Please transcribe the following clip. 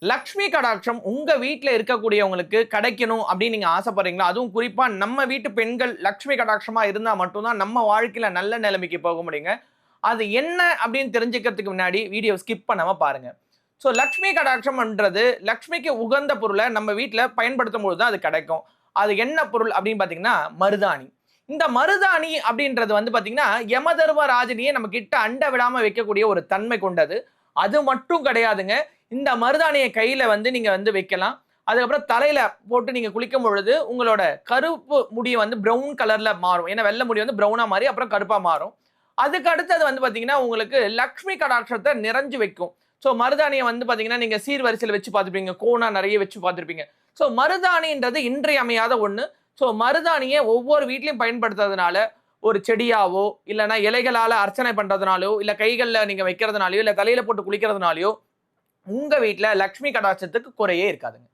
லக்ஷ்மி கடாட்சம் உங்க வீட்ல இருக்கக்கூடியவங்களுக்கு கிடைக்கணும் அப்படின்னு நீங்க ஆசைப்படுறீங்களா? அதுவும் குறிப்பா நம்ம வீட்டு பெண்கள் லக்ஷ்மி கடாட்சமா இருந்தா மட்டும் தான் நம்ம வாழ்க்கையில நல்ல நிலைமைக்கு போக முடியுங்க. அது என்ன அப்படின்னு தெரிஞ்சுக்கிறதுக்கு முன்னாடி வீடியோ ஸ்கிப் பண்ணாம பாருங்க. ஸோ லக்ஷ்மி கடாட்சம்ன்றது லக்ஷ்மிக்கு உகந்த பொருள நம்ம வீட்ல பயன்படுத்தும்போது தான் அது கிடைக்கும். அது என்ன பொருள் அப்படின்னு பார்த்தீங்கன்னா, மருதாணி. இந்த மருதாணி அப்படின்றது வந்து பார்த்தீங்கன்னா, யமதர்மராஜனையே நம்ம கிட்ட அண்ட விடாம வைக்கக்கூடிய ஒரு தன்மை கொண்டது. அது மட்டும் கிடையாதுங்க. இந்த மருதாணிய கையில வந்து நீங்க வந்து வைக்கலாம். அதுக்கப்புறம் தலையில போட்டு நீங்க குளிக்கும் பொழுது, உங்களோட கருப்பு முடி வந்து ப்ரவுன் கலர்ல மாறும். ஏன்னா வெள்ள முடி வந்து ப்ரவுனா மாறி அப்புறம் கருப்பா மாறும். அதுக்கு அடுத்தது வந்து பார்த்தீங்கன்னா, உங்களுக்கு லக்ஷ்மி கடாட்சத்த நிறைஞ்சு வைக்கும். ஸோ மருதாணிய வந்து பார்த்தீங்கன்னா, நீங்க சீர்வரிசையில வச்சு பார்த்திருப்பீங்க. கோனா நெறைய வச்சு பார்த்திருப்பீங்க. ஸோ மருதாணின்றது இன்றியமையாத ஒண்ணு. ஸோ மருதாணிய ஒவ்வொரு வீட்லயும் பயன்படுத்துறதுனால, ஒரு செடியாவோ, இல்லன்னா இலைகளால அர்ச்சனை பண்றதுனாலயோ, இல்ல கைகள்ல நீங்க வைக்கிறதுனாலயோ, இல்ல தலையில போட்டு குளிக்கிறதுனாலயோ, உங்க வீட்ல லக்ஷ்மி கடாட்சத்துக்கு குறையே இருக்காதுங்க.